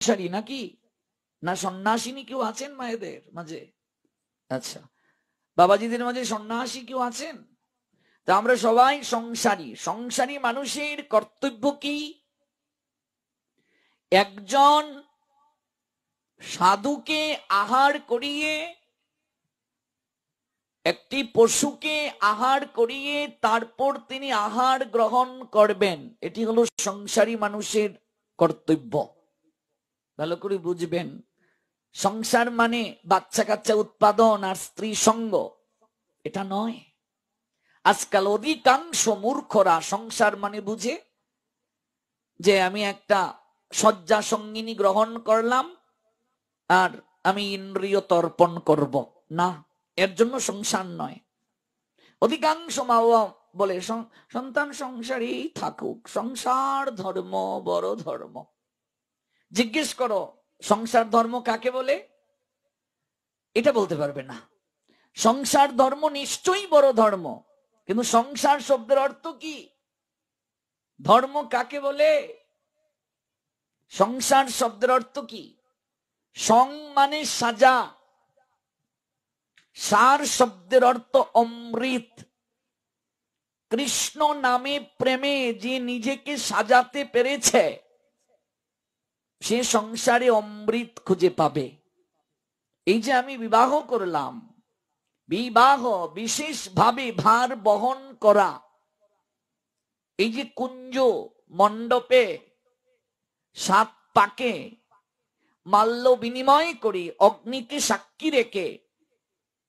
সংসারী নাকি, না সন্ন্যাসিনী কেউ আছেন মায়েদের মাঝে? আচ্ছা, বাবাজিদের মাঝে সন্ন্যাসী কেউ আছেন? তা আমরা সবাই সংসারী। সংসারী মানুষের কর্তব্য কি? একজন সাধুকে আহার করিয়ে, একটি পশুকে আহার করিয়ে তারপর তিনি আহার গ্রহণ করবেন, এটি হলো সংসারী মানুষের কর্তব্য। ভালো করে বুঝবেন, সংসার মানে বাচ্চা কাচ্চা উৎপাদন আর স্ত্রী সঙ্গ, এটা নয়। আজকাল অধিকাংশ মূর্খরা সংসার মানে বুঝে যে আমি একটা শয্যা সঙ্গিনী গ্রহণ করলাম আর আমি ইন্দ্রিয় তর্পণ করব, না, এর জন্য সংসার নয়। অধিকাংশ মা বাবা বলে সন্তান সংসারেই থাকুক, সংসার ধর্ম বড় ধর্ম। জিজ্ঞেস করো সংসার ধর্ম কাকে বলে, এটা বলতে পারবে না। সংসার ধর্ম নিশ্চয়ই বড় ধর্ম, কিন্তু সংসার শব্দের অর্থ কি? ধর্ম কাকে বলে? সংসার শব্দের অর্থ কি? সং মানে সাজা, সার শব্দের অর্থ অমৃত। কৃষ্ণ নামে প্রেমে যে নিজেকে সাজাতে পেরেছে সে সংসারে অমৃত খুঁজে পাবে। এই যে আমি বিবাহ করলাম, বিবাহ বিশেষভাবে ভার বহন করা, এই যে কুঞ্জ মণ্ডপে 7 পাকে মাল্য বিনিময় করি, অগ্নিকে সাক্ষী রেখে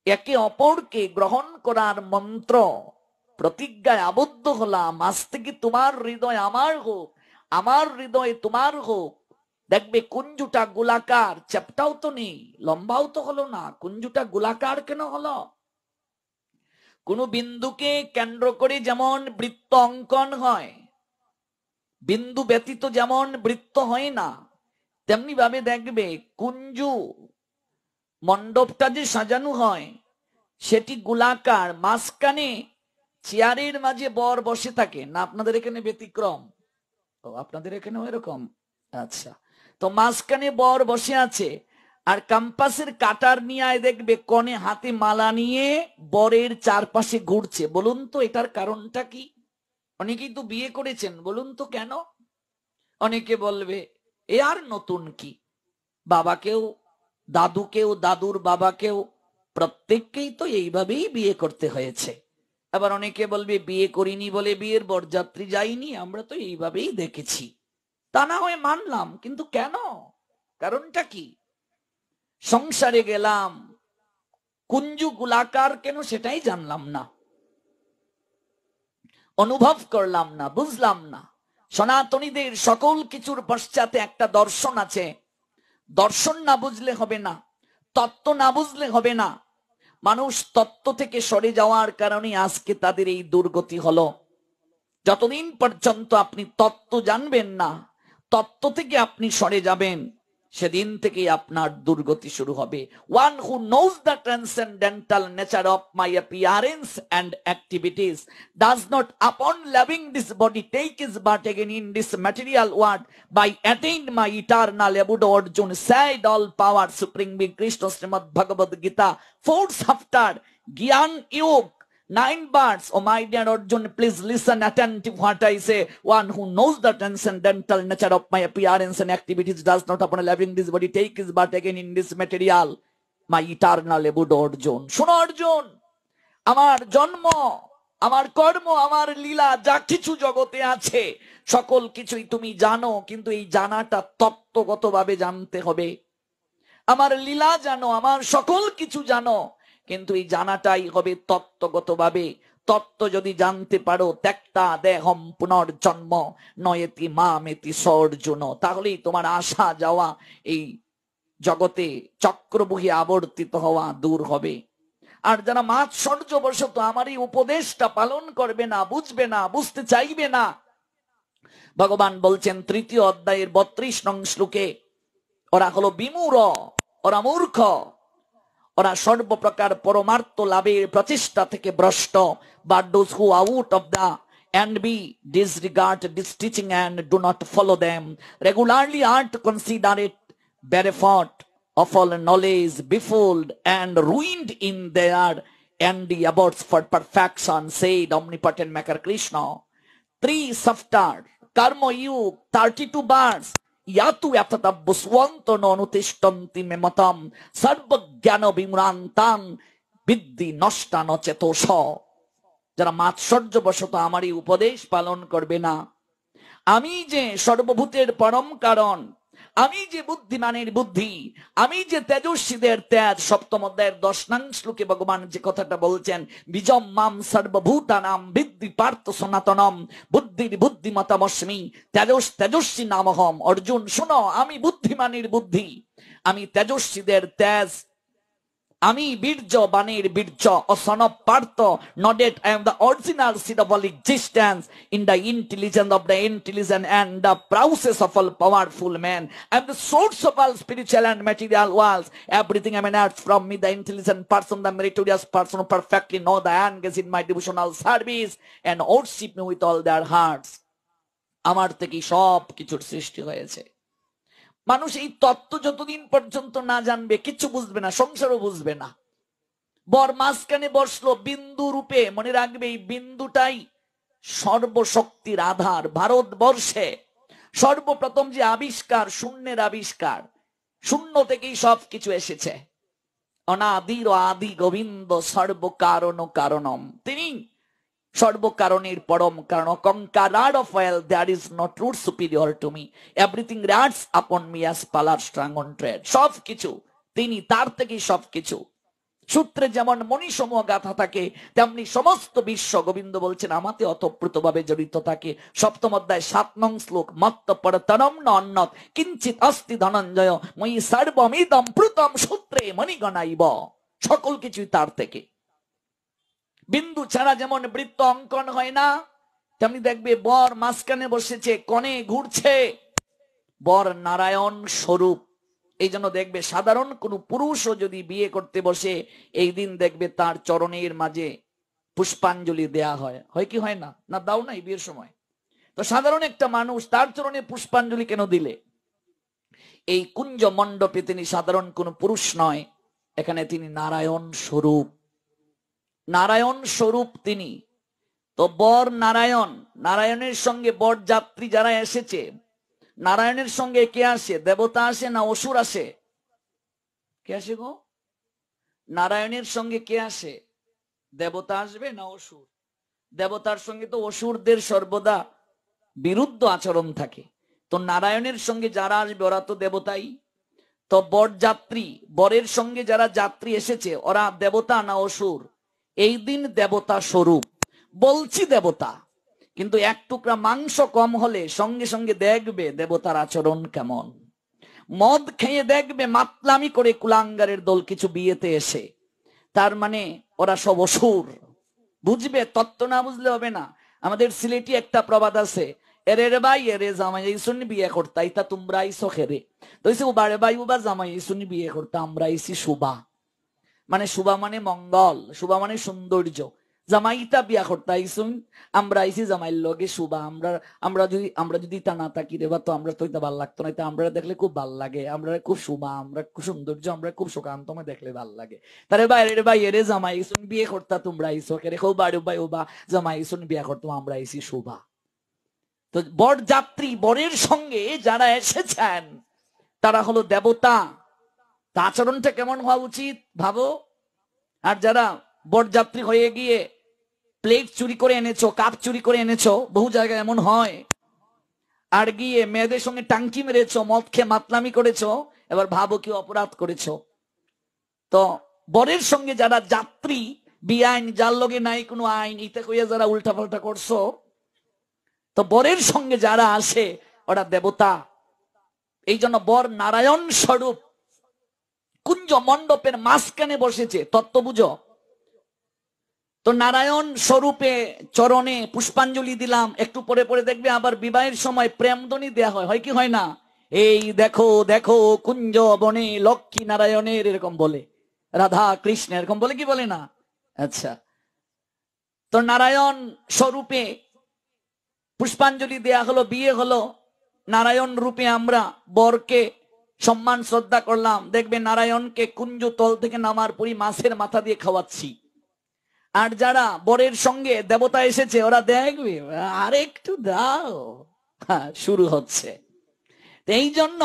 একে অপরকে গ্রহণ করার মন্ত্র প্রতিজ্ঞায় আবদ্ধ হলাম, আজ থেকে তোমার হৃদয় আমার হোক, আমার হৃদয় তোমার হোক। দেখবে কুঞ্জুটা গোলাকার, চ্যাপটাও তো নেই, লম্বাও তো হলো না, কুঞ্জুটা গোলাকার কেন হলো? কোন বিন্দুকে কেন্দ্র করে যেমন বৃত্ত অঙ্কন হয়, বিন্দু ব্যতীত যেমন বৃত্ত হয় না, তেমনি ভাবে দেখবে কুঞ্জু মণ্ডপটা যে সাজানো হয় সেটি গোলাকার, মাঝখানে চেয়ারের মাঝে বর বসে থাকে না। আপনাদের এখানে ব্যতিক্রম? ও, আপনাদের এখানেও এরকম? আচ্ছা, তো মাঝখানে বর বসে আছে আর কম্পাসের কাটার নিয়ে দেখবে কনে হাতে মালা নিয়ে বরের চারপাশে ঘুরছে। বলুন তো এটার কারণটা কি? অনেকেই তো বিয়ে করেছেন, বলুন তো কেন? অনেকে বলবে এ আর নতুন কি, বাবাকেও দাদুকেও দাদুর বাবাকেও প্রত্যেককেই তো এইভাবেই বিয়ে করতে হয়েছে। আবার অনেকে বলবে বিয়ে করিনি বলে বিয়ের বরযাত্রী যায়নি, আমরা তো এইভাবেই দেখেছি। তা না হয় মানলাম, কিন্তু কেন? কারণটা কি? সংসারে গেলাম, কুঞ্জু গোলাকার কেন সেটাই জানলাম না, অনুভব করলাম না, বুঝলাম না। সনাতনীদের সকল কিছুর পশ্চাতে একটা দর্শন আছে, দর্শন না বুঝলে হবে না, তত্ত্ব না বুঝলে হবে না। মানুষ তত্ত্ব থেকে সরে যাওয়ার কারণে আজকে তাদের এই দুর্গতি হলো। যতদিন পর্যন্ত আপনি তত্ত্ব জানবেন না, তত্ত্ব থেকে আপনি সরে যাবেন, সেদিন থেকে আপনার দুর্গতি শুরু হবে। One who knows the transcendental nature of my appearance and activities does not upon loving this body take his birth again in this material world by attain my eternal abode. Arjun said all power supreme be Krishna Srimad Bhagavad Gita 4 chapter Gyan Yog 9 parts. Oh my dear Arjun, please listen attentive what I say. One who knows the transcendental nature of my appearance and activities does not upon loving this body take his birth again in this material my eternal abode. Arjun, শোনো অর্জুন, আমার জন্ম, আমার কর্ম, আমার লীলা যা কিছু জগতে আছে সকল কিছুই তুমি জানো, কিন্তু এই জানাটা তত্ত্বগতভাবে জানতে হবে। আমার লীলা জানো, আমার সকল কিছু জানো, কিন্তু এই জানাটাই হবে তত্ত্বগতভাবে। তত্ত্ব যদি জানতে পারো, ত্যক্তা দেহম পুনর্জন্ম নয়েতি মামেতি সর্জুন, তাহলেই তোমার আসা যাওয়া এই জগতে চক্রবুহে আবর্তিত হওয়া দূর হবে। আর যারা মাৎসর্যবশত আমার এই উপদেশটা পালন করবে না, বুঝবে না, বুঝতে চাইবে না, ভগবান বলছেন 3য় অধ্যায়ের 32 নং শ্লোকে, ওরা হলো বিমূঢ়, ওরা মূর্খ, ওরা সর্বপ্রকার পরমার্থ লাভের প্রচেষ্টা থেকে ভ্রষ্ট। But those who are out of the and be disregard this teaching and do not follow them regularly are to consider it bereft of all knowledge, befooled and ruined in their endeavors for perfection, said omnipotent Maker Krishna. 3 chapter, Karma Yug, 32 verse. Yatu yatatabuswanto nonutishtanti mematam sarvagyano vimurantam বিদ্যি নষ্টান চেতস। যারা মাৎসর্যবশত আমারই উপদেশ পালন করবে না, আমি যে সর্বভূতের পরম কারণ, আমি যে বুদ্ধিমানের বুদ্ধি, আমি যে তেজস্বীদের তেজ, সপ্তম অধ্যায়ের 10 নং শ্লোকে ভগবান যে কথাটা বলছেন, বিজম মাম সর্বভূতানাম বিদ্ধি পার্থ সনাতনম বুদ্ধির বুদ্ধিমতামস্মি তেজস্বী নামহম। অর্জুন শোনো, আমি বুদ্ধিমানের বুদ্ধি, আমি তেজস্বীদের তেজ, আমি বীর্য বাণীর বীর্য, ও son of Partha, not that I am the original seed of all existence, in the intelligence of the intelligent and the process of all powerful men. I am the source of all spiritual and material worlds. Everything emanates from me, the intelligent person, the meritorious person who perfectly know the engage in my devotional service and worship me with all their hearts. আমার থেকে সব কিছুর সৃষ্টি হয়েছে। মানুষ এই তত্ত্ব যতদিন পর্যন্ত না জানবে কিচ্ছু বুঝবে না, সংসারও বুঝবে না। বর মাঝখানে বসলো বিন্দু রূপে, মনে রাখবে এই বিন্দুটাই সর্বশক্তির আধার। ভারতবর্ষে সর্বপ্রথম যে আবিষ্কার, শূন্যের আবিষ্কার, শূন্য থেকেই সব কিছু এসেছে। অনাদির আদি গোবিন্দ সর্বকারণ কারণম, তিনি সর্বকারণের পরম কারণ। Conqueror of all, there is no truth superior to me, everything rides upon me as pearls strung on thread. সব কিছু তিনি, তার থেকেই সব কিছু। সূত্রে যেমন মণিসমূহ গাথা থাকে, তেমনি সমস্ত বিশ্ব গোবিন্দ বলছেন আমাতে অতপ্রুতভাবে জড়িত থাকে। সপ্তম অধ্যায় 7 নং শ্লোক, মত্ত পরতরম ন অন্নত কিঞ্চিত অস্তি ধনঞ্জয় মই সর্বমিদম প্রুতম সূত্রে মণিগণাইব। সকল কিছুই তার থেকে। বিন্দু ছাড়া যেমন বৃত্ত অঙ্কন হয় না, তেমনি দেখবে বর মাঝখানে বসেছে, কনে ঘুরছে, বর নারায়ণ স্বরূপ। এই জন্য দেখবে সাধারণ কোন পুরুষও যদি বিয়ে করতে বসে, এই দিন দেখবে তার চরণের মাঝে পুষ্পাঞ্জলি দেয়া হয়। হয় কি হয় না? না দাও নাই বিয়ের সময়? তো সাধারণ একটা মানুষ, তার চরণে পুষ্পাঞ্জলি কেন দিলে? এই কুঞ্জ মণ্ডপে তিনি সাধারণ কোন পুরুষ নয়, এখানে তিনি নারায়ণ স্বরূপ। নারায়ণ স্বরূপ তিনি। তো বর নারায়ণ, নারায়ণের সঙ্গে বর যাত্রী যারা এসেছে, নারায়ণের সঙ্গে কে আসে? দেবতা আসে না অসুর আসে? কে আসে গো? নারায়ণের সঙ্গে কে আসে? দেবতা আসবে না অসুর? দেবতার সঙ্গে তো অসুরদের সর্বদা বিরুদ্ধ আচরণ থাকে। তো নারায়ণের সঙ্গে যারা আসবে ওরা তো দেবতাই। তো বর যাত্রী, বরের সঙ্গে যারা যাত্রী এসেছে ওরা দেবতা না অসুর? এই দিন দেবতা স্বরূপ। বলছি দেবতা, কিন্তু এক টুকরা মাংস কম হলে সঙ্গে সঙ্গে দেখবে দেবতার আচরণ কেমন। মদ খেয়ে দেখবে মাতলামি করে কুলাঙ্গারের দল কিছু বিয়েতে এসে, তার মানে ওরা সব অসুর। বুঝবে, তত্ত্ব না বুঝলে হবে না। আমাদের সিলেটি একটা প্রবাদ আছে, এরে রে ভাই এরে জামাই শুনি বিয়ে করতা, ইতা তোমরা আইসো খেরে। তো ও বারে ভাই উবা জামাই শুনি বিয়ে করতা, আমরা আইসি শুভা। মানে শুভা মানে মঙ্গল, শুভা মানে সৌন্দর্য। জামাইটা বিয়া করতে আইসুন, আমরা আইসি জামাইয়ের লগে শুভা। আমরা যদি তা না থাকি রে বা, তো আমরা তো এটা ভাল লাগতো না। আমরা দেখলে খুব ভাল লাগে, আমরা খুব শুভা, আমরা খুব সৌন্দর্য, আমরা খুব সুকান্ত, দেখলে ভাল লাগে। তারে বাইরে ভাই এরে জামাই শুন বিয়ে করতা, তোমরা আইসো কেরে খুব বাড়ি ভাই ওবা জামাই শুন বিয়া করতাম, আমরা আইসি শুভা। তো বর যাত্রী, বরের সঙ্গে যারা এসেছেন তারা হলো দেবতা। তা আচরণটা কেমন হওয়া উচিত ভাবো। আর যারা বরযাত্রী হয়ে গিয়ে প্লেট চুরি করে এনেছো, কাপ চুরি করে এনেছো, বহু জায়গায় এমন হয়, আর গিয়ে মেয়েদের সঙ্গে টাঙ্কি মেরেছো, মদ খেয়ে মাতলামি করেছো, এবার ভাবো কি অপরাধ করেছো। তো বরের সঙ্গে যারা যাত্রী, বেআইন, যার লগে নাই কোনো আইন, ইতে কইয়া যারা উল্টা পাল্টা করছো, তো বরের সঙ্গে যারা আসে ওরা দেবতা। এই জন্য বর নারায়ণ স্বরূপ কুঞ্জ মণ্ডপের মাঝখানে বসেছে। তত্ত্ব বুঝো তো। নারায়ণ স্বরূপে চরণে পুষ্পাঞ্জলি দিলাম, একটু পরে পরে দেখবে আবার বিবাহের সময় প্রেমধ্বনি দেয়া হয়। হয় কি হয় না? এই দেখো দেখো কুঞ্জ বনে লক্ষ্মী নারায়ণের, এরকম বলে। রাধা কৃষ্ণ এরকম বলে কি বলে না? আচ্ছা, তো নারায়ণ স্বরূপে পুষ্পাঞ্জলি দেয়া হলো, বিয়ে হলো। নারায়ণ রূপে আমরা বরকে সম্মান শ্রদ্ধা করলাম, দেখবে নারায়ণকে কুঞ্জ তল থেকে নামার পরই মাছের মাথা দিয়ে খাওয়াচ্ছি। আর যারা বরের সঙ্গে দেবতা এসেছে ওরা দেখবে আর একটু দাও, শুরু হচ্ছে। এই জন্য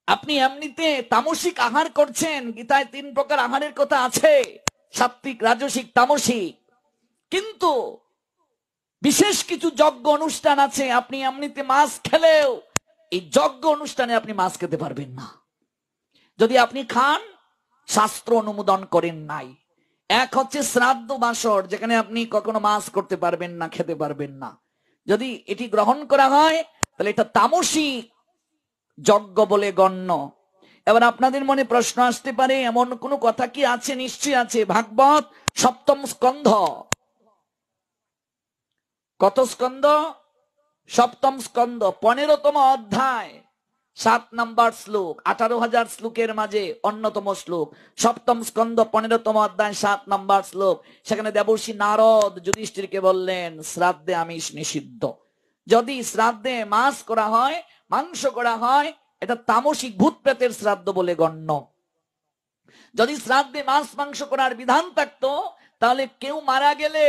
আপনি এমনিতে তামসিক আহার করছেন, গীতায় 3 প্রকার আহারের কথা আছে, সাত্বিক, রাজসিক, তামসিক। কিন্তু বিশেষ কিছু যজ্ঞ অনুষ্ঠান আছে, আপনি এমনিতে মাছ খেলেও এই যজ্ঞ অনুষ্ঠানে আপনি মাছ খেতে পারবেন না। যদি আপনি খান, শাস্ত্র অনুমোদন করেন নাই। এক হচ্ছে শ্রাদ্ধ বাসর, যেখানে আপনি কখনো মাছ করতে পারবেন না, খেতে পারবেন না। যদি এটি গ্রহণ করা হয় তাহলে এটা তামসিক যজ্ঞ বলে গণ্য। এবার আপনাদের মনে প্রশ্ন আসতে পারে, এমন কোন কথা কি আছে? নিশ্চয়ই আছে। ভাগবত 7ম স্কন্ধ, কত স্কন্ধ? 7ম স্কন্ধ, 15তম অধ্যায়, 7 নম্বর শ্লোক। 18,000 শ্লোকের মাঝে অন্যতম শ্লোক। 7ম স্কন্ধ, 15তম অধ্যায়, 7 নম্বর শ্লোক। সেখানে দেবর্ষি নারদ যুধিষ্ঠিরকে বললেন, শ্রাদ্ধে আমিষ নিষিদ্ধ। যদি শ্রাদ্ধে মাছ করা হয়, মাংস করা হয়, এটা তামসিক ভূত প্রেতের শ্রাদ্ধ বলে গণ্য। যদি শ্রাদ্ধে মাছ মাংস করার বিধান থাকতো, তাহলে কেউ মারা গেলে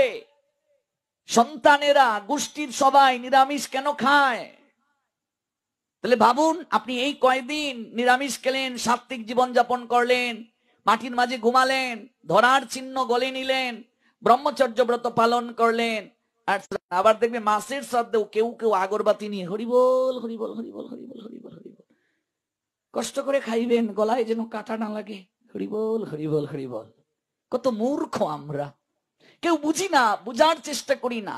সন্তানেরা, গোষ্ঠীর সবাই নিরামিষ কেন খায়? তাহলে ভাবুন, আপনি এই কয়দিন নিরামিষ খেলেন, সাত্ত্বিক জীবন যাপন করলেন, মাটির মাঝে ঘুমালেন, ধরার চিহ্ন গলে নিলেন, ব্রহ্মচর্য ব্রত পালন করলেন, আর আবার দেখবে মাসের শ্রাদ্ধেও কেউ কেউ আগরবাতি নিয়ে হরিবল হরিবল হরিবল হরিবল হরিবল হরিবল, কষ্ট করে খাইবেন, গলায় যেন কাটা না লাগে, হরিবল হরিবল হরিবল। কত মূর্খ আমরা, কেউ বুঝি না, বুঝার চেষ্টা করি না,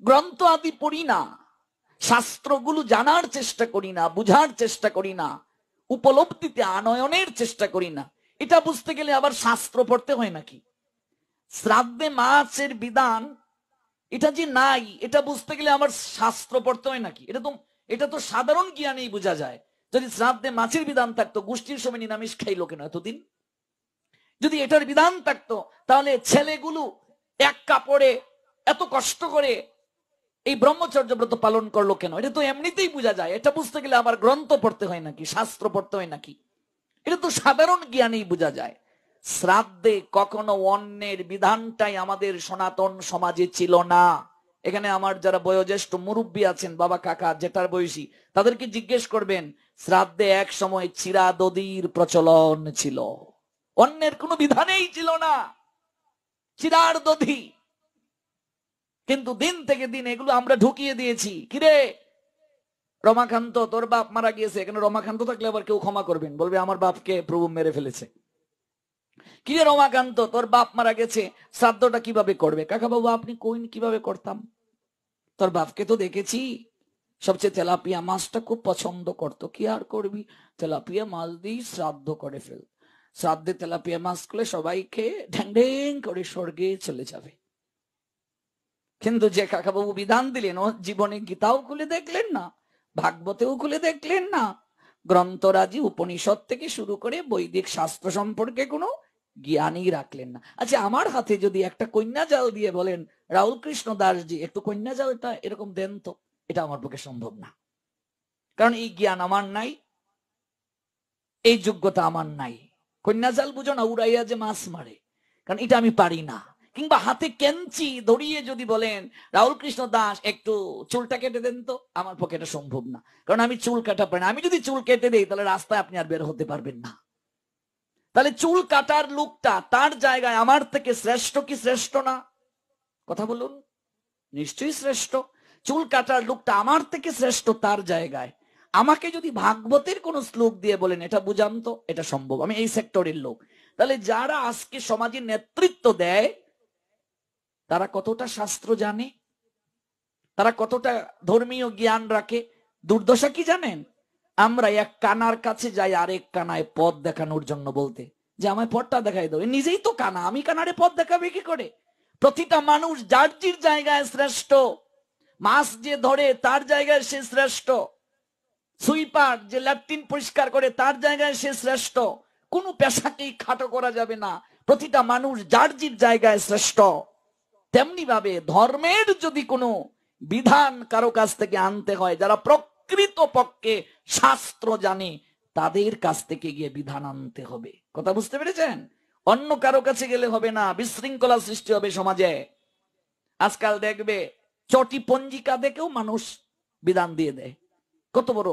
গ্রন্থ আদি পড়ি না, শাস্ত্রগুলো জানার চেষ্টা করি না, বুঝার চেষ্টা করি না, উপলব্ধিতে আনয়নের চেষ্টা করি না। এটা বুঝতে গেলে আবার শাস্ত্র পড়তে হয় নাকি? শ্রাদ্ধে মাছের বিধান এটা যে নাই, এটা বুঝতে গেলে আমার শাস্ত্র পড়তে হয় নাকি? এটা তো সাধারণ জ্ঞানেই বোঝা যায়। যদি শ্রাদ্ধে মাছের বিধান থাকতো, গোষ্ঠীর সময় নিরামিষ খাইলো কেন এতদিন? যদি এটার বিধান থাকতো, তাহলে ছেলেগুলো এক কাপড়ে এত কষ্ট করে এই ব্রহ্মচর্য ব্রত পালন করলো কেন? এটা তো এমনিতেই বোঝা যায়। এটা বুঝতে গেলে আবার গ্রন্থ পড়তে হয় নাকি, শাস্ত্র পড়তে হয় নাকি? এটা তো সাধারণ জ্ঞানেই বোঝা যায়। শ্রাদ্ধে কখনো অন্যের বিধানটাই আমাদের সনাতন সমাজে ছিল না। এখানে আমার যারা বয়োজ্যেষ্ঠ মুরব্বী আছেন, বাবা কাকা জেঠার বয়সী, তাদেরকে জিজ্ঞেস করবেন, শ্রাদ্ধে এক সময় চিরা দধির প্রচলন ছিল, অন্যের কোনো বিধানেই ছিল না, চিরার দধি। কিন্তু দিন থেকে দিন এগুলো আমরা ঢুকিয়ে দিয়েছি। কিরে রমাকান্ত, তোর বাপ মারা গিয়েছে, এখানে রমাকান্ত থাকলে আবার কেউ ক্ষমা করবেন, বলবে আমার বাপকে প্রভু মেরে ফেলেছে। কিরে রমাকান্ত, তোর বাপ মারা গেছে, শ্রাদ্ধটা কিভাবে করবে? কাকা বাবু আপনি কইন কিভাবে করতাম? তোর বাপকে তো দেখেছি, সবচেয়ে তেলাপিয়া মাছটা খুব পছন্দ করতো, কি আর করবি, তেলাপিয়া মাছ দিয়ে শ্রাদ্ধ করে ফেল। শ্রাদ্ধে তেলাপিয়া মাছ করলে সবাইকে ঢ্যাং ঢ্যাং করে স্বর্গে চলে যাবে। কিন্তু যে কাকাবাবু বিধান দিলেন, ও জীবনে গীতাও খুলে দেখলেন না, ভাগবতেও খুলে দেখলেন না, গ্রন্থরাজি উপনিষদ থেকে শুরু করে বৈদিক শাস্ত্র সম্পর্কে কোনো জ্ঞানই রাখলেন না। আচ্ছা, আমার হাতে যদি একটা কন্যা জাল দিয়ে বলেন, রাহুল কৃষ্ণ দাসজি একটু কন্যা জালটা এরকম দেন তো, এটা আমার পক্ষে সম্ভব না। কারণ এই জ্ঞান আমার নাই, এই যোগ্যতা আমার নাই। কন্যা জাল বুঝো না, উড়াইয়া যে মাছ মারে, কারণ এটা আমি পারি না। কিংবা হাতে কেঞ্চি ধরিয়ে যদি বলেন, রাহুল কৃষ্ণ দাস একটু চুলটা কেটে দেন তো, আমার পক্ষে এটা সম্ভব না, কারণ আমি চুল কাটা পারি না। আমি যদি চুল কেটে দেই তাহলে রাস্তায় আপনি আর বের হতে পারবেন না। তাহলে চুল কাটার লোকটা তার জায়গায় আমার থেকে শ্রেষ্ঠ কি শ্রেষ্ঠ না? কথা বলুন, নিশ্চয়ই শ্রেষ্ঠ। চুল কাটার লোকটা আমার থেকে শ্রেষ্ঠ তার জায়গায়। আমাকে যদি ভাগবতের কোন শ্লোক দিয়ে বলেন এটা বুঝান তো, এটা সম্ভব, আমি এই সেক্টরের লোক। তাহলে যারা আজকে সমাজে নেতৃত্ব দেয়, তারা কতটা শাস্ত্র জানে, তারা কতটা ধর্মীয় জ্ঞান রাখে? দুর্দশা কি জানেন? আমরা এক কানার কাছে যাই আরেক কানায় পথ দেখানোর জন্য, বলতে যে আমায় পথটা দেখাই দাও। নিজেই তো কানা, আমি কানারে পথ দেখাবে কি করে? প্রতিটা মানুষ যার যার জায়গায় শ্রেষ্ঠ। মাছ যে ধরে তার জায়গায় সে শ্রেষ্ঠ, সুইপার যে ল্যাট্রিন পরিষ্কার করে তার জায়গায় সে শ্রেষ্ঠ। কোনো পেশাকেই খাটো করা যাবে না, প্রতিটা মানুষ যার যার জায়গায় শ্রেষ্ঠ। তেমনি ভাবে ধর্মের যদি কোনো বিধান কারো কাছ থেকে আনতে হয়, যারা প্রকৃত পক্ষে শাস্ত্র জানে তাদের কাছ থেকে গিয়ে বিধান আনতে হবে। কথা বুঝতে পেরেছেন? অন্য কারো কাছে গেলে হবে না, বিশৃঙ্খলা সৃষ্টি হবে সমাজে। আজকাল দেখবে চটি পঞ্জিকা দেখেও মানুষ বিধান দিয়ে দেয়। কত বড়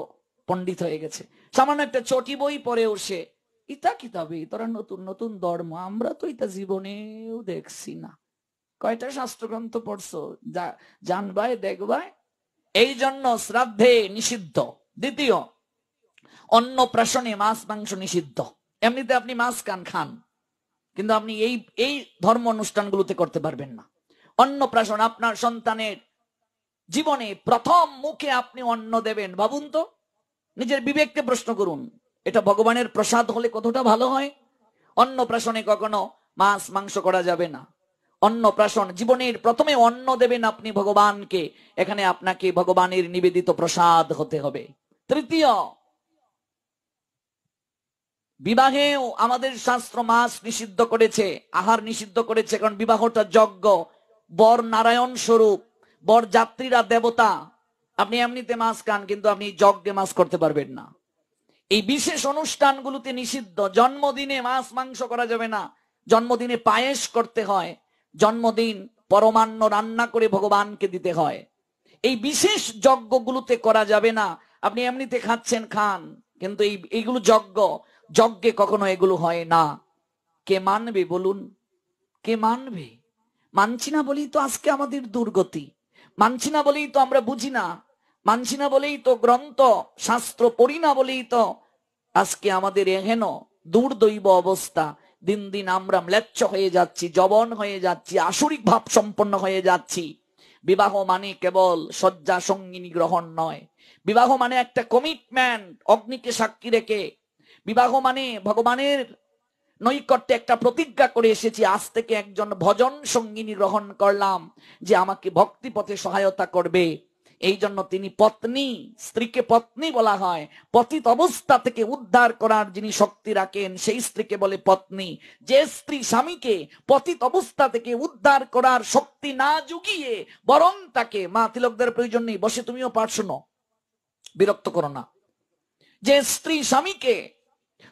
পণ্ডিত হয়ে গেছে, সামান্য একটা চটি বই পড়েও সে ইতা কিতাবে তোরা নতুন নতুন ধর্ম, আমরা তো এটা জীবনেও দেখছি না। কয়টা শাস্ত্রগ্রন্থ পড়ছো জানবাই দেখবাই? এই জন্য শ্রাদ্ধে নিষিদ্ধ। দ্বিতীয়, অন্নপ্রাশনে মাছ মাংস নিষিদ্ধ। এমনিতে আপনি মাছ খান, কিন্তু আপনি এই ধর্ম অনুষ্ঠানগুলোতে করতে পারবেন না। অন্নপ্রাশন, আপনার সন্তানের জীবনে প্রথম মুখে আপনি অন্ন দেবেন, ভাবুন তো, নিজের বিবেককে প্রশ্ন করুন, এটা ভগবানের প্রসাদ হলে কতটা ভালো হয়। অন্নপ্রাশনে কখনো মাছ মাংস করা যাবে না। অন্নপ্রাশন, জীবনের প্রথমে অন্ন দেবেন আপনি ভগবানকে, এখানে আপনাকে ভগবানের নিবেদিত প্রসাদ হতে হবে। তৃতীয়, বিবাহেও আমাদের শাস্ত্র মাছ নিষিদ্ধ করেছে, আহার নিষিদ্ধ করেছে, কারণ বিবাহটা যজ্ঞ, বর নারায়ণ স্বরূপ, বর যাত্রীরা দেবতা। আপনি এমনিতে মাছ খান, কিন্তু আপনি যজ্ঞে মাছ করতে পারবেন না। এই বিশেষ অনুষ্ঠানগুলোতে নিষিদ্ধ। জন্মদিনে মাছ মাংস করা যাবে না, জন্মদিনে পায়েস করতে হয়, জন্মদিন পরমান্ন রান্না করে ভগবানকে দিতে হয়। এই বিশেষ যজ্ঞগুলোতে করা যাবে না। আপনি এমনিতে খাচ্ছেন খান, কিন্তু এইগুলো যজ্ঞ, যজ্ঞে কখনো এগুলো হয় না। কে মানবে বলুন? কে মানবে? মানছি না বলেই তো আজকে আমাদের দুর্গতি, মানছি না বলেই তো আমরা বুঝি না, মানছি না বলেই তো গ্রন্থ শাস্ত্র পড়ি না বলেই তো আজকে আমাদের এহেন দুর্দৈব অবস্থা। দিন দিন আমরা ম্লেচ্ছ হয়ে যাচ্ছি, জবন হয়ে যাচ্ছি, আসরিক ভাব সম্পন্ন হয়ে যাচ্ছি। বিবাহ মানে কেবল শয্যা সঙ্গিনী গ্রহণ নয়, বিবাহ মানে একটা কমিটমেন্ট, অগ্নিকে সাক্ষী রেখে। বিবাহ মানে ভগবানের নৈকট্যে একটা প্রতিজ্ঞা করে এসেছি, আজ থেকে একজন ভজন সঙ্গিনী গ্রহণ করলাম যে আমাকে ভক্তি পথে সহায়তা করবে। এই জন্য তিনি পত্নী, স্ত্রীকে পত্নী বলা হয়। পতিত অবস্থা থেকে উদ্ধার করার যিনি শক্তি রাখেন সেই স্ত্রীকে বলে পত্নী। যে স্ত্রী স্বামীকে পতিত অবস্থা থেকে উদ্ধার করার শক্তি না জুগিয়ে বরং তাকে, মা তিলকদের প্রয়োজন নেই, বসে তুমিও পাঠ শোনো, বিরক্ত করো না। যে স্ত্রী স্বামীকে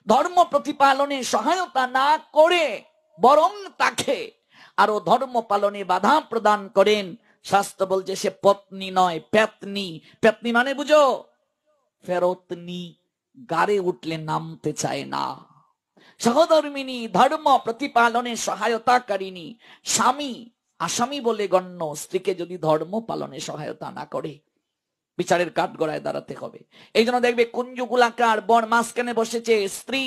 ধর্ম প্রতিপালনে সহায়তা না করে বরং তাকে আরো ধর্ম পালনে বাধা প্রদান করেন, শাস্ত্র বলছে সে পত্নী নয়, পেতনি। পেতনি মানে বুঝো, ফেরতনি, গাড়ে উঠলে নামতে চায় না। সহধর্মিনী, ধর্ম প্রতিপালনে সহায়তাকারিণী। স্বামী আসামি বলে গণ্য, স্ত্রীকে যদি ধর্ম পালনে সহায়তা না করে বিচারের কাঠগড়ায় দাঁড়াতে হবে। এই জন্য দেখবে কুঞ্জগুলাকার বন মাঝখানে বসেছে, স্ত্রী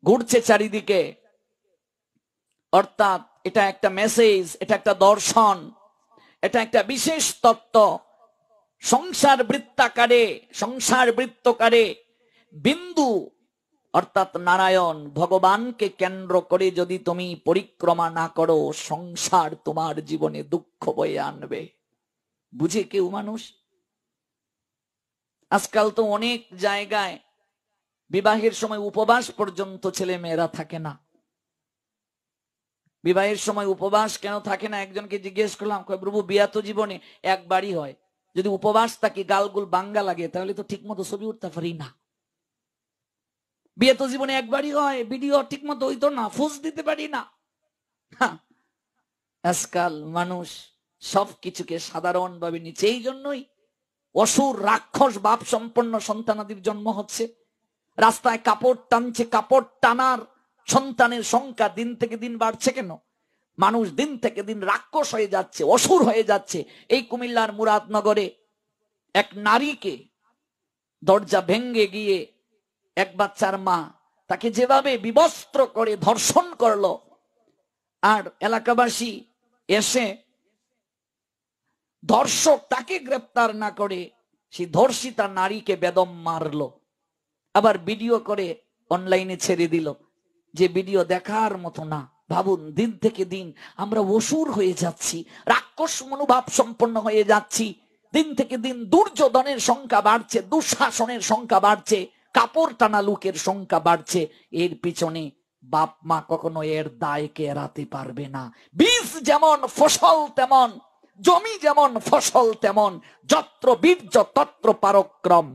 ঘুরছে চারিদিকে। অর্থাৎ এটা একটা মেসেজ, এটা একটা দর্শন, এটা একটা বিশেষ তত্ত্ব। সংসার বৃত্তাকারে, সংসার বৃত্তকারে বিন্দু অর্থাৎ নারায়ণ ভগবানকে কেন্দ্র করে যদি তুমি পরিক্রমা না করো, সংসার তোমার জীবনে দুঃখ বয়ে আনবে। বুঝে কেউ মানুষ? আজকাল তো অনেক জায়গায় বিবাহের সময় উপবাস পর্যন্ত ছেলে মেয়েরা থাকে না। বিবাহের সময় উপবাস কেন থাকে না? একজনকে জিজ্ঞেস করলাম, প্রভু বিয়া তো জীবনে একবারই হয়, যদি উপবাস থাকি গালগুল বাঙ্গা লাগে তাহলে তো ঠিক মতো ছবি উঠতে পারি না। বিয়ে তো জীবনে একবারই হয়, ভিডিও ঠিক মতো হইতো না, ফুস দিতে পারি না। আজকাল মানুষ সবকিছুকে সাধারণ ভাবে নিচ্ছে। এই জন্যই অসুর রাক্ষস বাপ সম্পন্ন সন্তানাদির জন্ম হচ্ছে। রাস্তায় কাপড় টানছে, কাপড় টানার সন্তানের সংখ্যা দিন থেকে দিন বাড়ছে। কেন? মানুষ দিন থেকে দিন রাক্ষস হয়ে যাচ্ছে, অসুর হয়ে যাচ্ছে। এই কুমিল্লার মুরাদনগরে এক নারীকে দরজা ভেঙ্গে গিয়ে এক বাচ্চার মা তাকে যেভাবে বিবস্ত্র করে ধর্ষণ করলো, আর এলাকাবাসী এসে ধর্ষক তাকে গ্রেপ্তার না করে সেই ধর্ষিতা নারীকে বেদম মারলো, আবার ভিডিও করে অনলাইনে ছেড়ে দিল, যে ভিডিও দেখার মতো না। ভাবুন, দিন থেকে দিন আমরা অসুর হয়ে যাচ্ছি, রাক্ষস মনোভাব সম্পন্ন হয়ে যাচ্ছি। দিন থেকে দিন দুর্যোধনের সংখ্যা বাড়ছে, দুঃশাসনের সংখ্যা বাড়ছে, কাপড় টানা লোকের সংখ্যা বাড়ছে। এর পিছনে বাপ মা কখনো এর দায়কে এড়াতে পারবে না। বীজ যেমন ফসল তেমন, জমি যেমন ফসল তেমন, যত্র বীর্য তত্র পরাক্রম।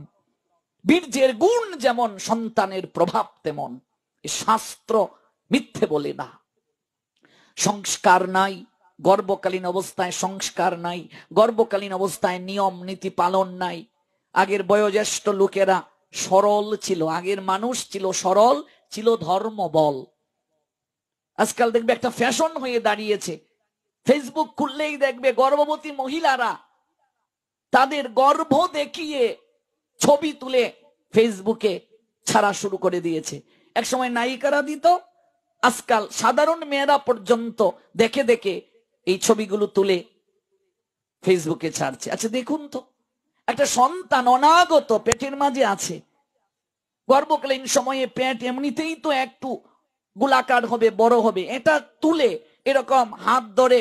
বীর্যের গুণ যেমন সন্তানের প্রভাব তেমন। শাস্ত্র মিথ্যে বলে না। সংস্কার নাই, গর্ভকালীন অবস্থায় সংস্কার নাই, গর্ভকালীন অবস্থায় নিয়ম নীতি পালন নাই। আগের বয়োজ্যেষ্ঠ লোকেরা সরল ছিল, আগের মানুষ ছিল সরল, ছিল ধর্ম বল। আজকাল দেখবে একটা ফ্যাশন হয়ে দাঁড়িয়েছে, ফেসবুক খুললেই দেখবে গর্ভবতী মহিলারা তাদের গর্ভ দেখিয়ে ছবি তুলে ফেসবুকে ছাড়া শুরু করে দিয়েছে। একসময় নায়িকারা দিত, আজকাল সাধারণ মেয়েরা পর্যন্ত দেখে দেখে এই ছবিগুলো তুলে ফেসবুকে ছাড়ছে। আচ্ছা দেখুন তো, একটা সন্তান অনাগত পেটের মাঝে আছে, গর্ভকালীন সময়ে পেট এমনিতেই তো একটু গোলাকার হবে, বড় হবে, এটা তুলে এরকম হাত ধরে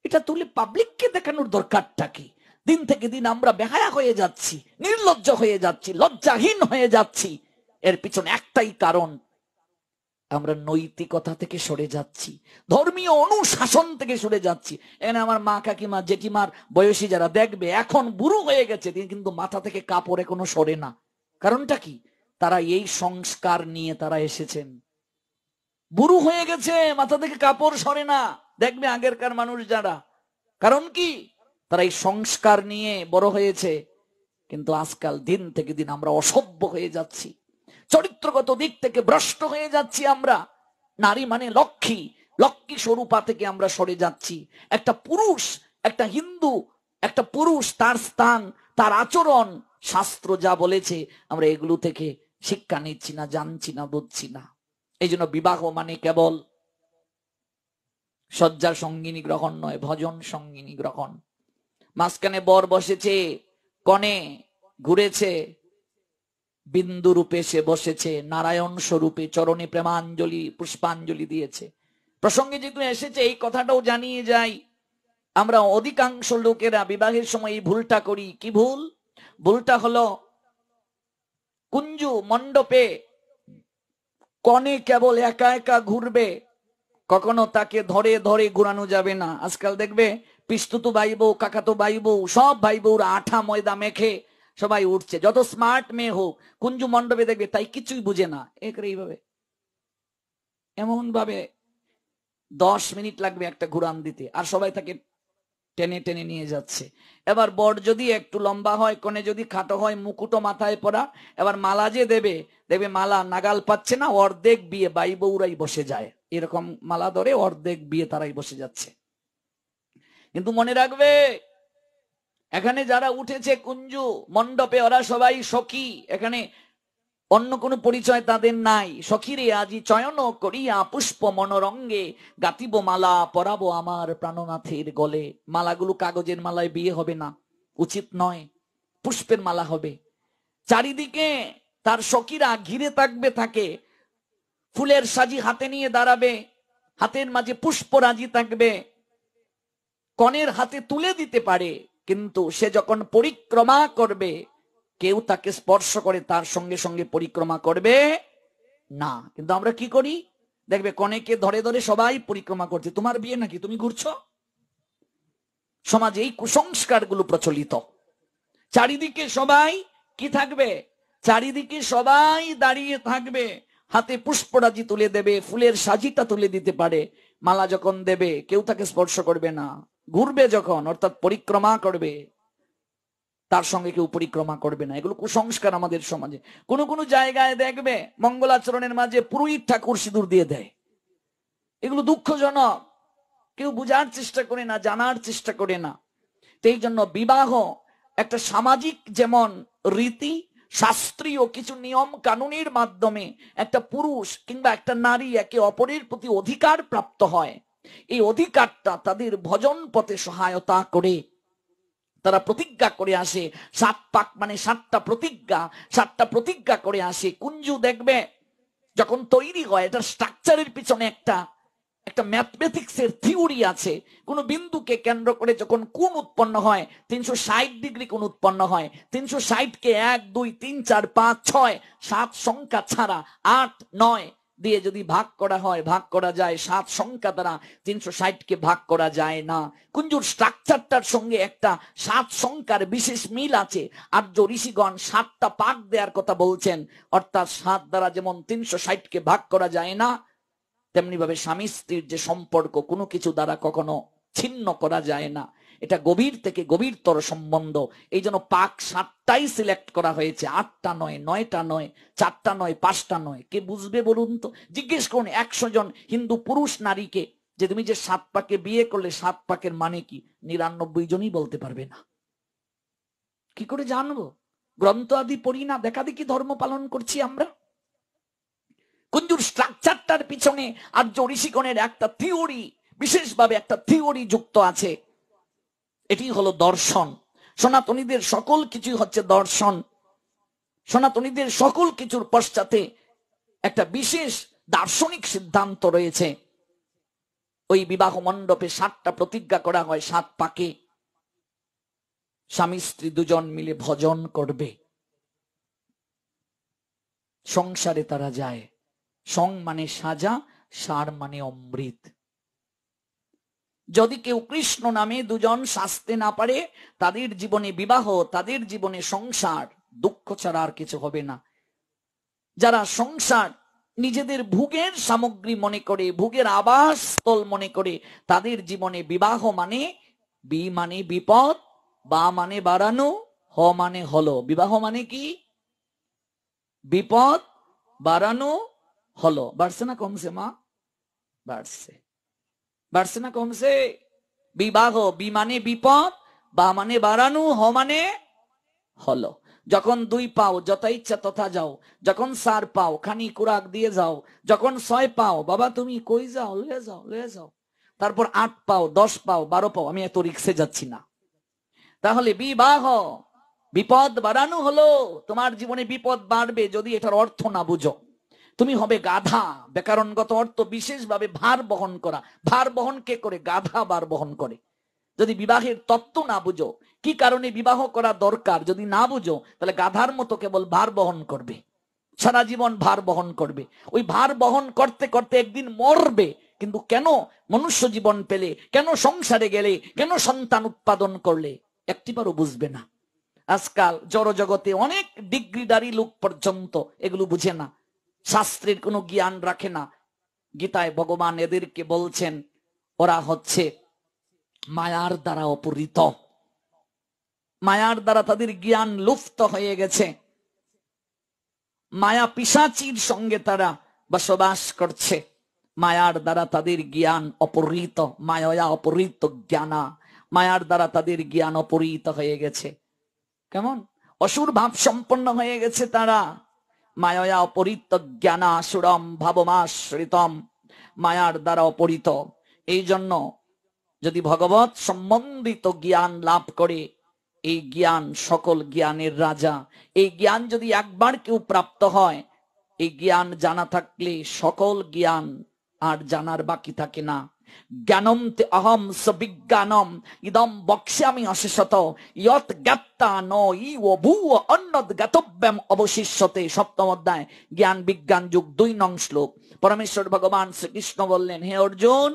এটা তুলে পাবলিককে দেখানোর দরকারটা কি? দিন থেকে দিন আমরা বেহায়া হয়ে যাচ্ছি, নির্লজ্জ হয়ে যাচ্ছি, লজ্জাহীন হয়ে যাচ্ছি। এর পিছনে একটাই কারণ, আমরা নৈতিকতা থেকে সরে যাচ্ছি, ধর্মীয় অনুশাসন থেকে সরে যাচ্ছি। এখানে আমার মা, কাকিমা, জেঠিমার বয়সী যারা দেখবে এখন বুড়ো হয়ে গেছে, তিনি কিন্তু মাথা থেকে কাপড় এখনো সরে না। কারণটা কি? তারা এই সংস্কার নিয়ে তারা এসেছেন। বুড়ো হয়ে গেছে, মাথা থেকে কাপড় সরে না, দেখবে আগেরকার মানুষ যারা। কারণ কি? তারা এই সংস্কার নিয়ে বড় হয়েছে। কিন্তু আজকাল দিন থেকে দিন আমরা অসভ্য হয়ে যাচ্ছি, চরিত্রগত দিক থেকে ভ্রষ্ট হয়ে যাচ্ছি আমরা। নারী মানে লক্ষ্মী, লক্ষ্মী স্বরূপা থেকে আমরা সরে যাচ্ছি। একটা পুরুষ, একটা হিন্দু, একটা পুরুষ, তার স্থান, তার আচরণ, শাস্ত্র যা বলেছে আমরা এগুলো থেকে শিক্ষা নিচ্ছি না, জানছি না, বুঝছি না। এই জন্য বিবাহ মানে কেবল শয্যা সঙ্গিনী গ্রহণ নয়, ভজন সঙ্গিনী গ্রহণ। মাঝখানে বর বসেছে, কনে ঘুরেছে, বিন্দু রূপে সে বসেছে, নারায়ণ স্বরূপে চরণে প্রেমাঞ্জলি পুষ্পাঞ্জলি দিয়েছে। প্রসঙ্গে যেহেতু এসেছে এই কথাটাও জানিয়ে যাই, আমরা অধিকাংশ লোকেরা বিবাহের সময় এই ভুলটা করি। কি ভুল? ভুলটা হলো কুঞ্জু মণ্ডপে কনে কেবল একা একা ঘুরবে, কখনো তাকে ধরে ধরে ঘুরানো যাবে না। আজকাল দেখবে পিস্তুতু ভাই বউ, কাকাতো ভাই বউ, সব ভাই বউরা আঠা ময়দা মেখে সবাই উঠছে, যত স্মার্ট মেয়ে হোক, কুঞ্জু মণ্ডপে দেখবে তাই কিছুই বুঝে না, এইভাবে এমন ভাবে 10 মিনিট লাগবে একটা ঘুরান দিতে, আর সবাই তাকে টেনে টেনে নিয়ে যাচ্ছে। এবার বর যদি একটু লম্বা হয়, কনে যদি খাটো হয়, মুকুটও মাথায় পরা, এবার মালা যে দেবে, দেখবে মালা নাগাল পাচ্ছে না, অর্ধেক বিয়ে ভাই বউরাই বসে যায়, এরকম মালা ধরে অর্ধেক বিয়ে তারাই বসে যাচ্ছে। কিন্তু মনে রাখবে, এখানে যারা উঠেছে কুঞ্জু মণ্ডপে ওরা সবাই সখী, এখানে অন্য কোনো পরিচয় তাদের নাই। সখীরে আজি চয়ন করিয়া পুষ্প মনোরঙ্গে গাতিব মালা পরাবো আমার প্রাণনাথের গলে। মালাগুলো কাগজের মালায় বিয়ে হবে না, উচিত নয়, পুষ্পের মালা হবে। চারিদিকে তার সখীরা ঘিরে থাকবে, তাকে ফুলের সাজি হাতে নিয়ে দাঁড়াবে, হাতের মাঝে পুষ্পরাজি থাকবে, কনের হাতে তুলে দিতে পারে, কিন্তু সে যখন পরিক্রমা করবে কেউ তাকে স্পর্শ করে তার সঙ্গে সঙ্গে পরিক্রমা করবে না। কিন্তু আমরা কি করি? দেখবে কনেকে ধরে ধরে সবাই পরিক্রমা করছে, তোমার বিয়ে নাকি, তুমি ঘুরছো। সমাজে এই কুসংস্কার গুলো প্রচলিত। চারিদিকে সবাই কি থাকবে? চারিদিকে সবাই দাঁড়িয়ে থাকবে, হাতে পুষ্পরাজি তুলে দেবে, ফুলের সাজিটা তুলে দিতে পারে, মালা যখন দেবে কেউ তাকে স্পর্শ করবে না। ঘুরবে যখন, অর্থাৎ পরিক্রমা করবে, তার সঙ্গে কেউ পরিক্রমা করবে না। এগুলো কুসংস্কার আমাদের সমাজে। কোন কোন জায়গায় দেখবে মঙ্গলাচরণের মাঝে পুরোহিত ঠাকুর সিঁদুর দিয়ে দেয়, এগুলো দুঃখজনক। কেউ বুঝার চেষ্টা করে না, জানার চেষ্টা করে না। এই জন্য বিবাহ একটা সামাজিক যেমন রীতি, শাস্ত্রীয় কিছু নিয়ম কানুনের মাধ্যমে একটা পুরুষ কিংবা একটা নারী একে অপরের প্রতি অধিকার প্রাপ্ত হয়। এই অধিকারটা তাদের ভজন পথে সহায়তা করে। তারা প্রতিজ্ঞা করে আসে, 7 পাক মানে 7টা প্রতিজ্ঞা, 7টা প্রতিজ্ঞা করে আসে। কুঞ্জু দেখবে যখন তৈরি হয়, এটা স্ট্রাকচারের পিছনে একটা ম্যাথমেটিক্স এর থিওরি আছে। কোন বিন্দুকে কেন্দ্র করে যখন কোণ উৎপন্ন হয়, 360 ডিগ্রি কোণ উৎপন্ন হয়। 360 কে 1 2 3 4 5 6 7 সংখ্যা ছাড়া 8 9 দিয়ে যদি ভাগ করা হয়, ভাগ করা যায় 7 সংখ্যা দ্বারা, 360কে ভাগ করা যায় না। কুঞ্জুর স্ট্রাকচারটার সঙ্গে একটা 7 সংখ্যার বিশেষ মিল আছে। আর্য ঋষিগণ 7টা পাক দেওয়ার কথা বলছেন, অর্থাৎ 7 দ্বারা যেমন 360কে ভাগ করা যায় না, তেমনি ভাবে স্বামী স্ত্রীর যে সম্পর্ক কোনো কিছু দ্বারা কখনো ছিন্ন করা যায় না। এটা গভীর থেকে গভীরতর সম্বন্ধ। এই জন্য পাক 7টাই সিলেক্ট করা হয়েছে, 8টা নয়, 9টা নয়, 4টা নয়, 5টা নয়। কে বুঝবে বলুন তো? জিজ্ঞেস করুন 100 জন হিন্দু পুরুষ নারীকে যে তুমি যে 7 পাকে বিয়ে করলে 7 পাকের মানে কি, 99 জনই বলতে পারবে না। কি করে জানবো? গ্রন্থ আদি পড়ি না, দেখা দেখি ধর্ম পালন করছি আমরা। কুঞ্জুর স্ট্রাকচারটার পিছনে আর্য ঋষিগণের একটা থিওরি, বিশেষভাবে একটা থিওরি যুক্ত আছে। এটি হলো দর্শন। সনাতনীদের সকল কিছুই হচ্ছে দর্শন। সনাতনীদের সকল কিছুর পশ্চাতে একটা বিশেষ দার্শনিক সিদ্ধান্ত রয়েছে। ওই বিবাহ মণ্ডপে 7টা প্রতিজ্ঞা করা হয়, 7 পাকে স্বামী স্ত্রী দুজন মিলে ভজন করবে। সংসারে তারা যায়। সং মানে সাজা, সার মানে অমৃত। যদি কেউ কৃষ্ণ নামে দুজন সাজতে না পারে, তাদের জীবনে বিবাহ, তাদের জীবনে সংসার দুঃখ ছাড়া আর কিছু হবে না। যারা সংসার নিজেদের ভোগের সামগ্রী মনে করে, ভোগের আবাসস্থল মনে করে, তাদের জীবনে বিবাহ মানে বি মানে বিপদ, বা মানে বাড়ানো, হ মানে হলো। বিবাহ মানে কি? বিপদ বাড়ানো হলো। বাড়ছে না কমছে মা? বাড়ছে। বাড়ছে না কমছে? বিবাহ বি মানে বিপদ, বা মানে বাড়ানো, হ মানে হলো। যখন 2 পাও যথা ইচ্ছা তথা যাও, যখন 4 পাও খানি কুরাক দিয়ে যাও, যখন 6 পাও বাবা তুমি কই যাও, লয়ে যাও লয়ে যাও, তারপর 8 পাও 10 পাও 12 পাও, আমি এত রিক্সে যাচ্ছি না। তাহলে বিবাহ বিপদ বাড়ানো হলো। তোমার জীবনে বিপদ বাড়বে যদি এটার অর্থ না বুঝো। তুমি হবে গাধা। ব্যাকরণগত অর্থ বিশেষভাবে ভার বহন করা। ভার বহন কে করে? গাধা ভার বহন করে। যদি বিবাহের তত্ত্ব না বুঝো, কি কারণে বিবাহ করা দরকার যদি না বুঝো, তাহলে গাধার মতো কেবল ভার বহন করবে, সারা জীবন ভার বহন করবে। ওই ভার বহন করতে করতে একদিন মরবে। কিন্তু কেন মনুষ্য জীবন পেলে, কেন সংসারে গেলে, কেন সন্তান উৎপাদন করলে, একটিবারও বুঝবে না। আজকাল জড় জগতে অনেক ডিগ্রিদারি লোক পর্যন্ত এগুলো বুঝে না, শাস্ত্রের কোনো জ্ঞান রাখে না। গীতায় ভগবান এদেরকে বলছেন ওরা হচ্ছে মায়ার দ্বারা অপহৃত। মায়ার দ্বারা তাদের জ্ঞান লুপ্ত হয়ে গেছে। মায়া পিশাচীর সঙ্গে তারা বসবাস করছে। মায়ার দ্বারা তাদের জ্ঞান অপহৃত। মায়া অপহৃত জ্ঞানা। মায়ার দ্বারা তাদের জ্ঞান অপহৃত হয়ে গেছে। কেমন অসুর ভাব সম্পন্ন হয়ে গেছে তারা। মায়া অপহৃত জ্ঞানা আসুরম ভাবমাশ্রিতম। মায়ার দ্বারা অপহৃত। এই জন্য যদি ভগবত সম্বন্ধিত জ্ঞান লাভ করে, এই জ্ঞান সকল জ্ঞানের রাজা। এই জ্ঞান যদি একবার কেউ প্রাপ্ত হয়, এই জ্ঞান জানা থাকলে সকল জ্ঞান আর জানার বাকি থাকে না। জ্ঞানম তে অহম সবিজ্ঞানম ইদম বক্ষ্যামি অশেষত ইয়ৎ জ্ঞাত্তা ন ইও ভূ অন্যদ জ্ঞাতব্যম অবশিষ্যতে। 7ম অধ্যায় জ্ঞান বিজ্ঞান যুগ 2 নং শ্লোক। পরমেশ্বর ভগবান শ্রীকৃষ্ণ বললেন, হে অর্জুন,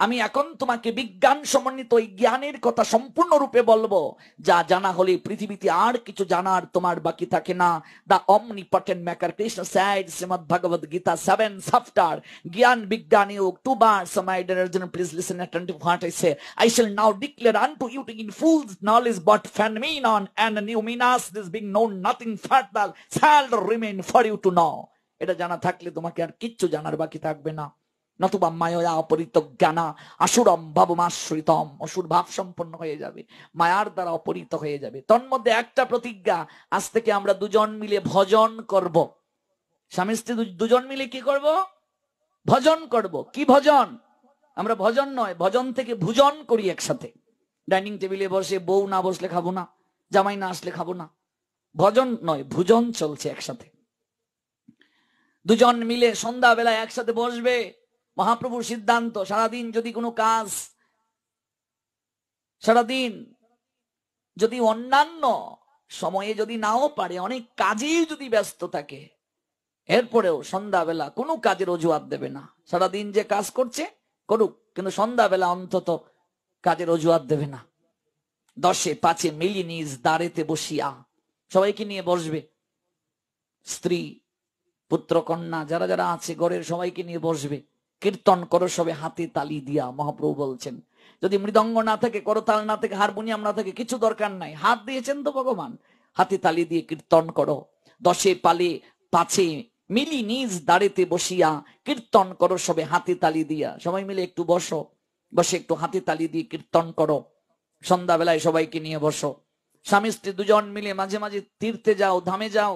আমি এখন তোমাকে বিজ্ঞান সমন্বিত এই জ্ঞানের কথা সম্পূর্ণরূপে বলবো, যা জানা হলে পৃথিবীতে আর কিছু জানার তোমার বাকি থাকে না। The omnipotent maker Krishna said, Shrimad Bhagavad Gita 7th chapter, জ্ঞান বিজ্ঞান যুগ 2 বার. So my dear Arjuna, please listen attentively to what I say. I shall now declare unto you in full knowledge but phenomenon and numinous, this being known nothing further shall remain for you to know. এটা জানা থাকলে তোমাকে আর কিচ্ছু জানার বাকি থাকবে না। নতুবা মায়া অপহৃত জ্ঞানা আসুরম ভাবমাশ্রিতম। অসুর ভাব সম্পন্ন হয়ে যাবে, মায়ার দ্বারা অপহৃত হয়ে যাবে। তন্মধ্যে একটা প্রতিজ্ঞা, আজ থেকে আমরা দুজন মিলে ভজন করব। স্বামী স্ত্রী দুজন মিলে কি করব? ভজন করব। কি ভজন? আমরা ভজন নয়, ভজন থেকে ভুজন করি একসাথে। ডাইনিং টেবিলে বসে বউ না বসলে খাবো না, জামাই না আসলে খাবো না। ভজন নয়, ভুজন চলছে একসাথে। দুজন মিলে সন্ধ্যাবেলায় একসাথে বসবে। মহাপ্রভুর সিদ্ধান্ত, সারাদিন যদি কোনো কাজ, সারাদিন যদি অন্যান্য সময়ে যদি নাও পারে, অনেক কাজেই যদি ব্যস্ত থাকে, এরপরেও সন্ধ্যাবেলা কোনো কাজের অজুহাত দেবে না। সারাদিন যে কাজ করছে করুক, কিন্তু সন্ধ্যাবেলা অন্তত কাজের অজুহাত দেবে না। 10 5 মিলি নিজ দাঁড়েতে বসিয়া, সবাইকে নিয়ে বসবে, স্ত্রী পুত্র কন্যা যারা যারা আছে ঘরের সবাইকে নিয়ে বসবে, কীর্তন করো সবে হাতে তালি দিয়া। মহাপ্রভু বলছেন যদি মৃদঙ্গ না থাকে, করতাল না থাকে, হারমোনিয়াম না থাকে, কিছু দরকার নাই, হাত দিয়েছেন তো ভগবান, হাতে তালি দিয়ে কীর্তন করো। 10 5 মিলি নিজ দাঁড়েতে বসিয়া, কীর্তন করো সবে হাতে তালি দিয়া। সবাই মিলে একটু বসো, বসে একটু হাতে তালি দিয়ে কীর্তন করো। সন্ধ্যাবেলায় সবাইকে নিয়ে বসো, স্বামী স্ত্রী দুজন মিলে মাঝে মাঝে তীর্থে যাও, ধামে যাও।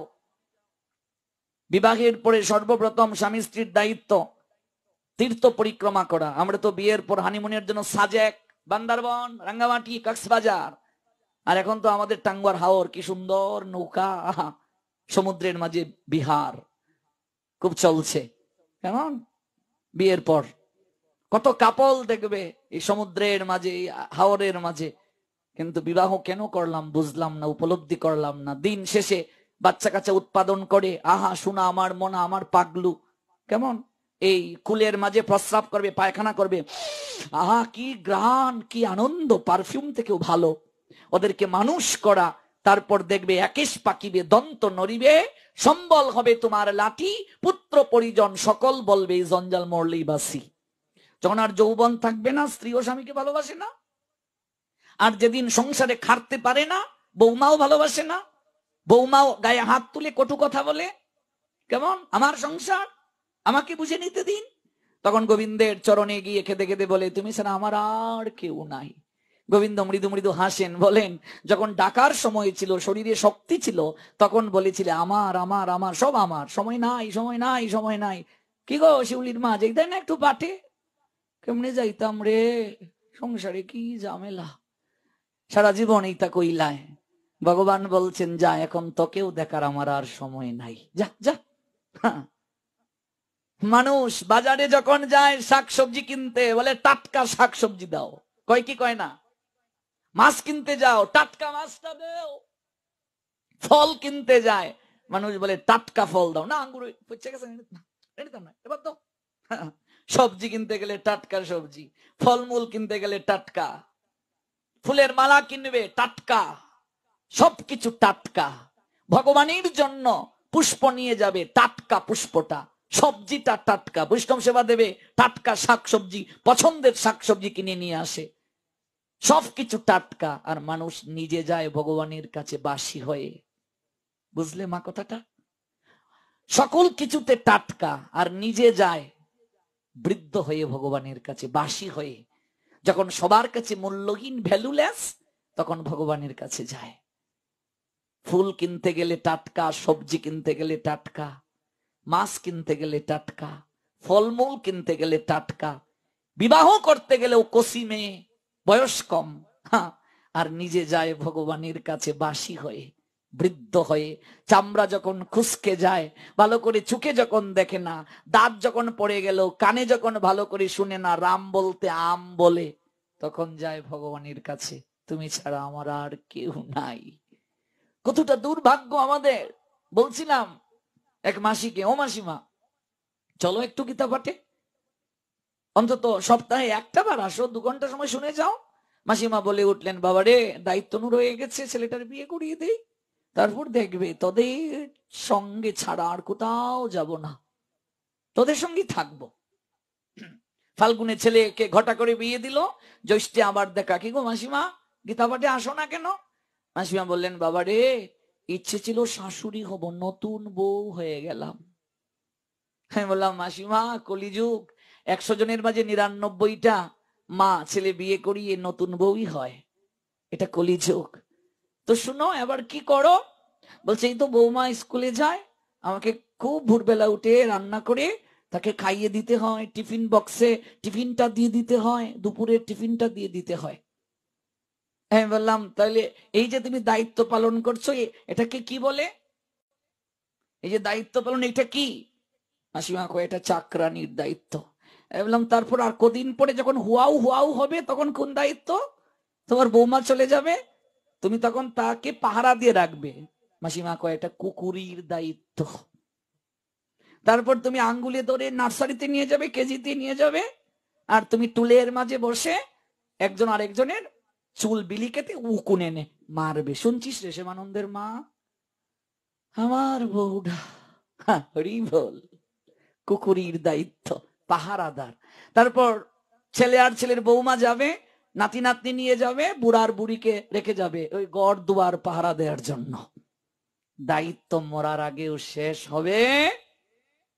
বিবাহের পরে সর্বপ্রথম স্বামী স্ত্রীর দায়িত্ব তীর্থ পরিক্রমা করা। আমরা তো বিয়ের পর হানিমুনের জন্য সাজেক, বান্দরবন, রাঙ্গামাটি, কক্সবাজার, আর এখন তো আমাদের টাঙ্গুয়ার হাওর, কি সুন্দর নৌকা, সমুদ্রের মাঝে বিহার খুব চলছে। কেমন বিয়ের পর কত কাপল দেখবে এই সমুদ্রের মাঝে, হাওরের মাঝে। কিন্তু বিবাহ কেন করলাম বুঝলাম না, উপলব্ধি করলাম না। দিন শেষে বাচ্চা কাচ্চা উৎপাদন করে, আহা শোনা আমার মনা, আমার পাগলু, কেমন এই কুলের মাঝে প্রস্রাব করবে, পায়খানা করবে, আহা কি গ্রান, কি আনন্দ, পারফিউম থেকেও ভালো। ওদেরকে মানুষ করা, তারপর দেখবে একেশ পাকিবে, দন্ত নড়িবে, সম্বল হবে তোমার লাঠি, পুত্র পরিজন সকল বলবে জঞ্জাল মরলেই বাসি। যখন আর যৌবন থাকবে না, স্ত্রী ও স্বামীকে ভালোবাসে না। আর যেদিন সংসারে খাটতে পারে না, বৌমাও ভালোবাসে না, বৌমাও গায়ে হাত তুলে কটু কথা বলে, কেমন আমার সংসার, আমাকে বুঝে নিতে দিন। তখন গোবিন্দের চরণে গিয়ে কেঁদে কেঁদে বলে তুমি ছাড়া আমার আর কেউ নাই। গোবিন্দ মৃদু মৃদু হাসেন, বলেন যখন ডাকার সময় ছিল, শরীরে শক্তি ছিল, তখন বলেছিলে আমার আমার আমার সব আমার, সময় নাই সময় নাই সময় নাই। কি গো শিউলির মা, যেই না একটু পাঠে, কেমনে যাইতাম রে, সংসারে কি ঝামেলা, সারা জীবন এইটা কইলায়। ভগবান বলছেন যা, এখন তোকেও দেখার আমার আর সময় নাই, যা যা। মানুষ বাজারে যখন যায় শাকসবজি কিনতে, বলে টাটকা শাকসবজি দাও, কয় কি কয় না। মাছ কিনতে যাও, টাটকা মাছটা দাও। ফল কিনতে যায়, মানুষ বলে টাটকা ফল দাও, না আঙ্গুর পচে গেছে নিতাম না, এবার দাও। সবজি কিনতে গেলে টাটকা সবজি, ফলমূল কিনতে গেলে টাটকা, ফুলের মালা কিনবে টাটকা, সবকিছু টাটকা। ভগবানের জন্য পুষ্প নিয়ে যাবে, টাটকা পুষ্পটা, সবজিটা টাটকা। বৈষ্ণব সেবা দেবে, টাটকা শাকসবজি, পছন্দের শাকসবজি কিনে নিয়ে আসে, সবকিছু টাটকা। আর মানুষ নিজে যায় ভগবানের কাছে বাসি হয়ে। বুঝলে মা কথাটা? সকল কিছুতে টাটকা, আর নিজে যায় বৃদ্ধ হয়ে ভগবানের কাছে বাসি হয়ে। যখন সবার কাছে মূল্যহীন, ভ্যালুলেস, তখন ভগবানের কাছে যায়। ফুল কিনতে গেলে টাটকা, সবজি কিনতে গেলে টাটকা, মাছ কিনতে গেলে টাটকা, ফলমূল কিনতে গেলে টাটকা, বিবাহ করতে গেলেও কচি মেয়ে, বয়স কম, আর নিজে যায় ভগবানের কাছে বাসি হয়ে, বৃদ্ধ হয়ে। চামড়া যখন খুসকে যায়, ভালো করে চোখে যখন দেখে না, দাঁত যখন পড়ে গেল, কানে যখন ভালো করে শুনে না, রাম বলতে আম বলে, তখন যায় ভগবানের কাছে, তুমি ছাড়া আমার আর কেউ নাই। কতটা দুর্ভাগ্য আমাদের। বলছিলাম এক মাসিকে, ও মাসিমা চলো একটু গীতা পাঠে, অন্তত সপ্তাহে একটা বার আসো, 2 ঘন্টা সময় শুনে যাও। মাসিমা বলে উঠলেন, বাবা রে দায়িত্ব নূর হয়ে গেছে, ছেলেটার বিয়ে করিয়ে দেই, তারপর দেখবে তোদের সঙ্গে ছাড়া আর কোথাও যাব না, তোদের সঙ্গেই থাকবো। ফাল্গুনে ছেলেকে ঘটা করে বিয়ে দিল, জ্যৈষ্ঠে আবার দেখা, কি গো মাসিমা গীতা পাঠে আসো না কেন? মাসিমা বললেন, বাবা রে ইচ্ছে ছিল শাশুড়ি হব, নতুন বউ হয়ে গেলাম। আমি বললাম, মাসিমা কলিযুগ, 100 জনের মাঝে 99টা মা ছেলে বিয়ে করিয়ে নতুন বউই হয়, এটা কলিযুগ। তো শুনো এবার কি করো? বলছে এই তো বৌমা স্কুলে যায়, আমাকে খুব ভোরবেলা উঠে রান্না করে তাকে খাইয়ে দিতে হয়, টিফিন বক্সে টিফিনটা দিয়ে দিতে হয়, দুপুরের টিফিনটা দিয়ে দিতে হয়। আমি বললাম, তাহলে এই যে তুমি দায়িত্ব পালন করছো, এটাকে কি বলে? এই যে দায়িত্ব পালন, এটা কি? মাসিমা কয়, এটা চাকরানির দায়িত্ব। আমি বললাম, তারপর আর কদিন পরে যখন হুয়াও হুয়াও হবে, তখন কোন দায়িত্ব? তোমার বৌমা চলে যাবে, তুমি তখন তাকে পাহারা দিয়ে রাখবে। মাসিমা কয়, এটা কুকুরির দায়িত্ব। তারপর তুমি আঙ্গুলে ধরে নার্সারিতে নিয়ে যাবে, কেজিতে নিয়ে যাবে, আর তুমি টুলের মাঝে বসে একজন আরেকজনের চুল বিলি কেটে উকুনে নে মারবে। শুনছিস রে শ্যামানন্দের মা? আমার বউডা হরি বল, কুকুরির দায়িত্ব, পাহারাদার। তারপর ছেলে আর ছেলের বৌমা যাবে, নাতি নাতনি নিয়ে যাবে, বুড়ার বুড়িকে রেখে যাবে ওই গড় দুয়ার পাহারা দেওয়ার জন্য। দায়িত্ব মরার আগেও শেষ হবে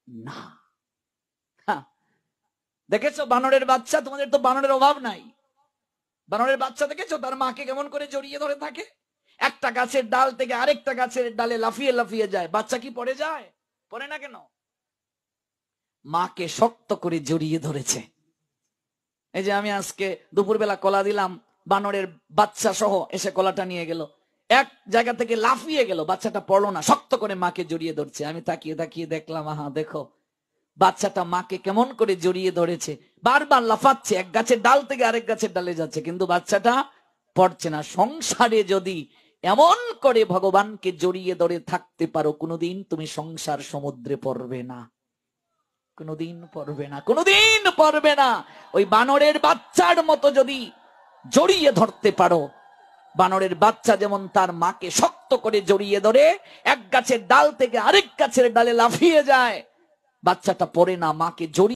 না। দেখেছো বানরের বাচ্চা? তোমাদের তো বানরের অভাব নাই। বানরের বাচ্চা দেখেছো তার মাকে কেমন করে জড়িয়ে ধরে থাকে? একটা গাছের ডাল থেকে আরেকটা গাছের ডালে লাফিয়ে লাফিয়ে যায়। বাচ্চা কি পড়ে যায়? পড়ে না কেন? মাকে শক্ত করে জড়িয়ে ধরেছে। এই যে আমি আজকে দুপুরবেলা কলা দিলাম, বানরের বাচ্চা সহ এসে কলাটা নিয়ে গেল, এক জায়গা থেকে লাফিয়ে গেল, বাচ্চাটা পড়লো না, শক্ত করে মাকে জড়িয়ে ধরছে। আমি তাকিয়ে তাকিয়ে দেখলাম, আহা দেখো বাচ্চাটা মাকে কেমন করে জড়িয়ে ধরেছে, বারবার লাফাচ্ছে, এক গাছের ডাল থেকে আরেক গাছের ডালে যাচ্ছে, কিন্তু বাচ্চাটা পড়ছে না। সংসারে যদি এমন করে ভগবানকে জড়িয়ে ধরে থাকতে পারো, কোনোদিন তুমি সংসার সমুদ্রে পড়বে না, কোনোদিন পড়বে না, কোনোদিন পড়বে না। ওই বানরের বাচ্চার মতো যদি জড়িয়ে ধরতে পারো, বানরের বাচ্চা যেমন তার মাকে শক্ত করে জড়িয়ে ধরে এক গাছের ডাল থেকে আরেক গাছের ডালে লাফিয়ে যায়, বাচ্চাটা পড়ে না, মাকে জড়িয়ে